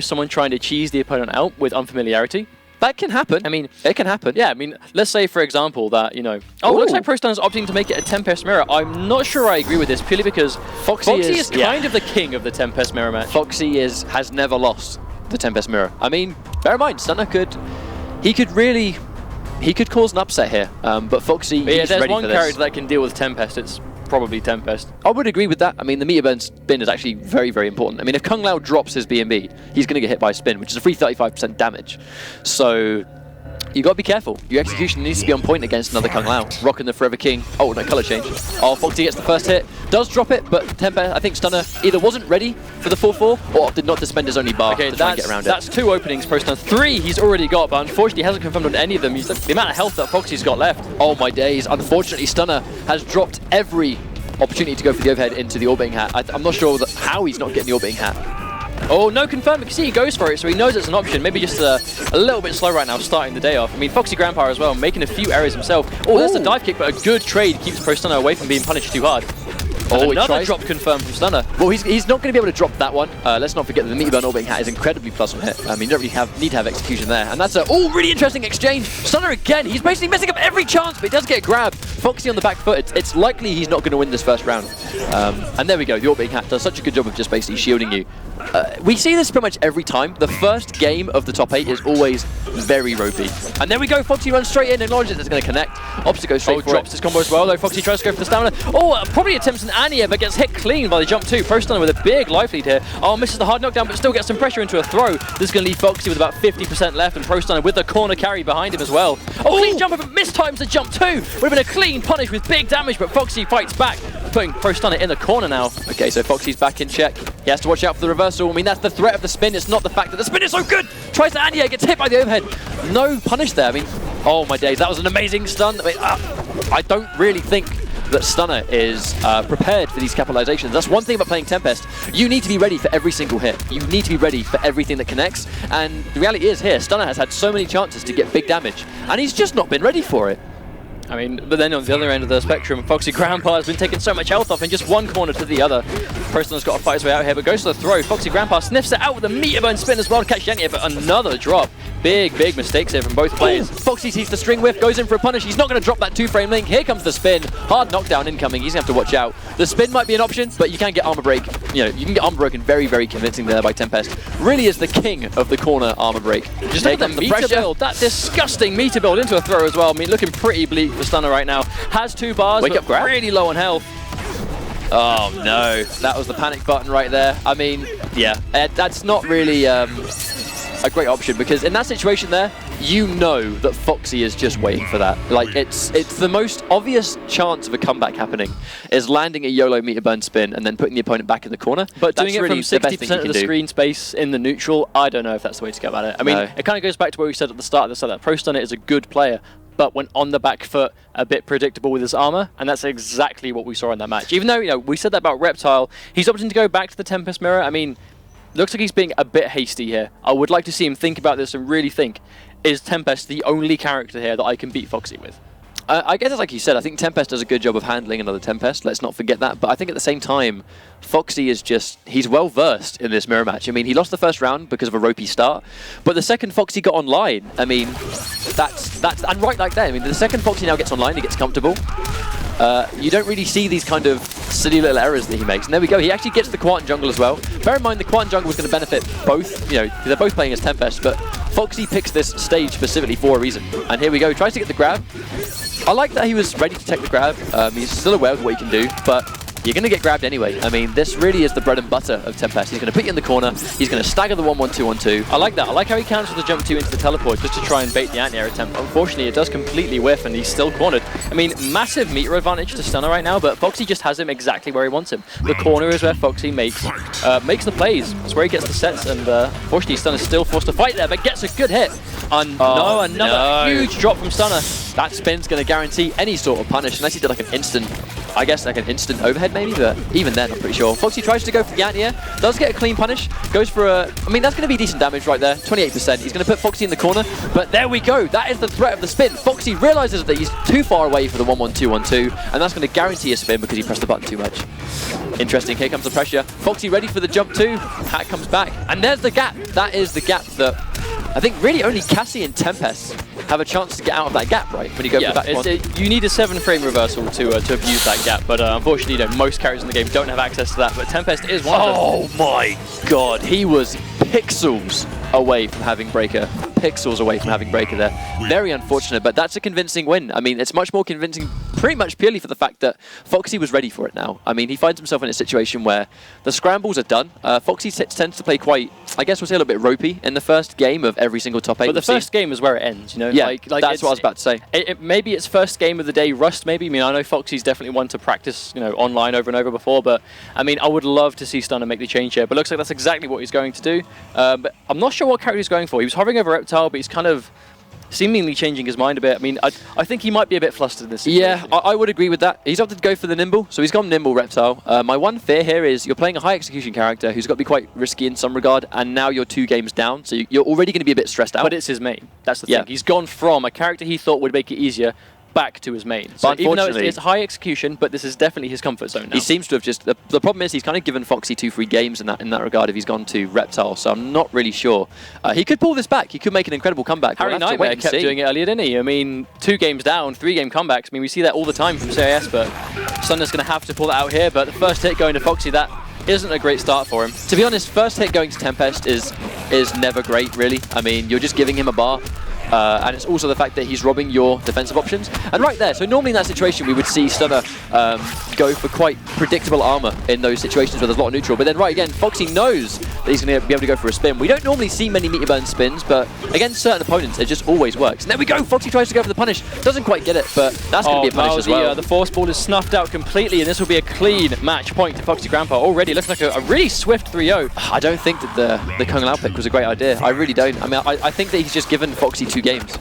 someone trying to cheese the opponent out with unfamiliarity. That can happen. I mean, it can happen. Yeah, I mean, let's say, for example, that, you know... Oh, it looks like ProStunner's opting to make it a Tempest Mirror. I'm not sure I agree with this, purely because Foxy is kind of the king of the Tempest Mirror match. Foxy has never lost the Tempest Mirror. I mean, bear in mind, Stunner could cause an upset here, but Foxy is there's ready one for this. character that can deal with Tempest, it's probably Tempest. I would agree with that. I mean, the meter burn spin is actually very, very important. I mean, if Kung Lao drops his B&B, he's going to get hit by a spin, which is a free 35% damage. So you got to be careful. Your execution needs to be on point against another Kung Lao. Rocking the Forever King. Oh, no, color change. Oh, Foxy gets the first hit. Does drop it, but Tempest, I think Stunner either wasn't ready for the 4-4 or did not suspend his only bar to try and get around it. That's 2 openings, ProStunner. 3 he's already got, but unfortunately he hasn't confirmed on any of them. The amount of health that Foxy's got left. Oh my days. Unfortunately, Stunner has dropped every opportunity to go for the overhead into the orbiting hat. I'm not sure how he's not getting the orbiting hat. Oh, no confirm. You can see he goes for it, so he knows it's an option. Maybe just a little bit slow right now, starting the day off. I mean, Foxy Grampa as well, making a few errors himself. Oh, there's the dive kick, but a good trade keeps ProStunner away from being punished too hard. Oh, another drop confirmed from Stunner. Well, he's not going to be able to drop that one. Let's not forget that the meter burn orbiting hat is incredibly plus on hit. I mean, you don't really need to have execution there. And that's a really interesting exchange. Stunner again. He's basically messing up every chance, but he does get grabbed. Foxy on the back foot. It's likely he's not going to win this first round. And there we go. The orbiting hat does such a good job of just basically shielding you. We see this pretty much every time. The first game of the top 8 is always very ropey. And there we go. Foxy runs straight in, acknowledges it's going to connect. Opposite goes straight for drops his combo as well, though. Foxy tries to go for the stamina. Oh, probably attempts an Anya, but gets hit clean by the jump 2. ProStunner with a big life lead here. Oh, misses the hard knockdown, but still gets some pressure into a throw. This is going to leave Foxy with about 50% left, and ProStunner with the corner carry behind him as well. Oh, clean jump, but mistimes the jump 2. Would have been a clean punish with big damage, but Foxy fights back, putting ProStunner in the corner now. Okay, so Foxy's back in check. He has to watch out for the reversal. I mean, that's the threat of the spin. It's not the fact that the spin is so good. Tries to Anya, gets hit by the overhead. No punish there. I mean, oh my days, that was an amazing stun. I mean, I don't really think that Stunner is prepared for these capitalizations. That's one thing about playing Tempest. You need to be ready for every single hit. You need to be ready for everything that connects. And the reality is here, Stunner has had so many chances to get big damage, and he's just not been ready for it. I mean, but then on the other end of the spectrum, Foxy Grampa has been taking so much health off in just one corner to the other. ProStunner's got to fight his way out here, but goes to the throw. Foxy Grampa sniffs it out with a meter burn spin as well to catch Yanya, but another drop. Big mistakes here from both players. Foxy sees the string whiff, goes in for a punish. He's not going to drop that 2-frame link. Here comes the spin. Hard knockdown incoming. He's going to have to watch out. The spin might be an option, but you can get armor break. You know, you can get armor broken very, very convincing there by Tempest. Really is the king of the corner armor break. Just take the meter build. That disgusting meter build into a throw as well. I mean, looking pretty bleak for Stunner right now. Has 2 bars, but really low on health. Oh no, that was the panic button right there. I mean, yeah, that's not really a great option, because in that situation there, you know that Foxy is just waiting for that. Like, it's the most obvious chance of a comeback happening is landing a YOLO meter burn spin and then putting the opponent back in the corner. But doing it from 60% of the screen space in the neutral, I don't know if that's the way to go about it. I mean, it kind of goes back to what we said at the start that ProStunner is a good player, but when on the back foot, a bit predictable with his armor, and that's exactly what we saw in that match. Even though, you know, we said that about Reptile, he's opting to go back to the Tempest Mirror. I mean, looks like he's being a bit hasty here. I would like to see him think about this and really think, is Tempest the only character here that I can beat Foxy with? I guess, like you said, I think Tempest does a good job of handling another Tempest. Let's not forget that. But I think at the same time, Foxy is he's well versed in this mirror match. I mean, he lost the first round because of a ropey start, but the second Foxy got online, I mean, and right like that. I mean, the second Foxy now gets online, he gets comfortable. You don't really see these kind of silly little errors that he makes. And there we go. He actually gets the Quantum Jungle as well. Bear in mind, the Quantum Jungle was going to benefit both. You know, they're both playing as Tempest, but Foxy picks this stage specifically for a reason. And here we go. Tries to get the grab. I like that he was ready to take the grab. He's still aware of what he can do, but you're going to get grabbed anyway. I mean, this really is the bread and butter of Tempest. He's going to put you in the corner. He's going to stagger the 1-1-2-1-2. I like that. I like how he cancels the jump 2 into the teleport just to try and bait the anti-air attempt. Unfortunately, it does completely whiff, and he's still cornered. I mean, massive meter advantage to Stunner right now, but Foxy just has him exactly where he wants him. The corner is where Foxy makes the plays. That's where he gets the sets, and unfortunately, Stunner's still forced to fight there, but gets a good hit. Another huge drop from Stunner. That spin's going to guarantee any sort of punish, unless he did like an instant I guess like an instant overhead maybe, but even then I'm pretty sure. Foxy tries to go for the anti-air, does get a clean punish, goes for a, I mean that's going to be decent damage right there, 28%. He's going to put Foxy in the corner, but there we go, that is the threat of the spin. Foxy realizes that he's too far away for the 1-1-2-1-2, and that's going to guarantee a spin because he pressed the button too much. Interesting, here comes the pressure. Foxy ready for the jump too, Hat comes back, and there's the gap. That is the gap that I think really only Cassie and Tempest have a chance to get out of that gap, right? When you go for the back one. You need a 7-frame reversal to abuse that gap, but unfortunately, most characters in the game don't have access to that. But Tempest is one of them. Oh my god, he was pixels away from having Breaker. Pixels away from having Breaker there. Very unfortunate, but that's a convincing win. I mean, it's much more convincing pretty much purely for the fact that Foxy was ready for it now. I mean, he finds himself in a situation where the scrambles are done. Foxy tends to play quite, I guess we'll say a little bit ropey in the first game of every single top 8. But the first game is where it ends, you know? Yeah, like that's what I was about to say. Maybe it's first game of the day rust, maybe. I mean, I know Foxy's definitely one to practice, online over and over before, but I mean, I would love to see Stunner make the change here, but looks like that's exactly what he's going to do. But I'm not sure what character he's going for. He was hovering over Reptile, but he's kind of seemingly changing his mind a bit. I mean, I think he might be a bit flustered in this situation. Yeah, I would agree with that. He's opted to go for the Nimble, so he's gone Nimble Reptile. My one fear here is you're playing a high execution character who's got to be quite risky in some regard, and now you're 2 games down, so you're already going to be a bit stressed out. But it's his main. That's the thing. He's gone from a character he thought would make it easier back to his main. So even though it's high execution, but this is definitely his comfort zone now. He seems to have just... The problem is he's kind of given Foxy 2 free games in that regard if he's gone to Reptile, so I'm not really sure. He could pull this back. He could make an incredible comeback. Harry Nightmare kept doing it earlier, didn't he? I mean, 2 games down, 3-game comebacks. I mean, we see that all the time from CIS, but Stunner's going to have to pull that out here. But the first hit going to Foxy, that isn't a great start for him. To be honest, first hit going to Tempest is never great, really. I mean, you're just giving him a bar. And it's also the fact that he's robbing your defensive options. And right there, so normally in that situation we would see Stunner go for quite predictable armor in those situations where there's a lot of neutral. But then right again, Foxy knows that he's going to be able to go for a spin. We don't normally see many meteor burn spins, but against certain opponents it just always works. And there we go, Foxy tries to go for the punish. Doesn't quite get it, but that's going to be a punish as well. The force ball is snuffed out completely, and this will be a clean match point to Foxy Grampa. Already looking like a really swift 3-0. I don't think that the Kung Lao pick was a great idea. I really don't. I mean, I think that he's just given Foxy 2 games.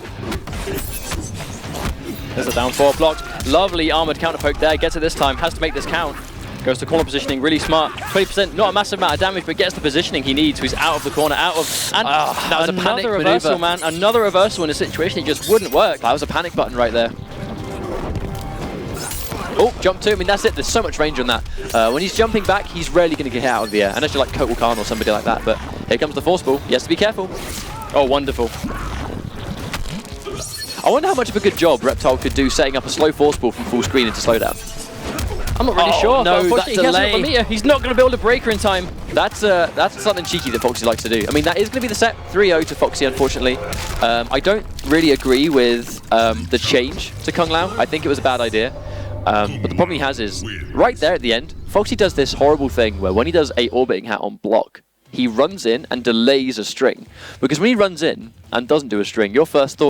There's a down 4 blocked. Lovely armored counter poke there. Gets it this time. Has to make this count. Goes to corner positioning. Really smart. 20%. Not a massive amount of damage, but gets the positioning he needs. So he's out of the corner. Out of. And that was a panic reversal, man. Another reversal in a situation it just wouldn't work. That was a panic button right there. Oh, jump 2. I mean, that's it. There's so much range on that. When he's jumping back, he's rarely going to get hit out of the air. Unless you're like Kotal Khan or somebody like that. But here comes the force ball. He has to be careful. Oh, wonderful. I wonder how much of a good job Reptile could do setting up a slow force ball from full screen into slowdown. I'm not really sure. No, unfortunately, he hasn't got the meter. He's not going to build a breaker in time. That's something cheeky that Foxy likes to do. I mean, that is going to be the set 3-0 to Foxy, unfortunately. I don't really agree with the change to Kung Lao. I think it was a bad idea. But the problem he has is, right there at the end, Foxy does this horrible thing where when he does a orbiting hat on block, he runs in and delays a string. Because when he runs in and doesn't do a string, your first thought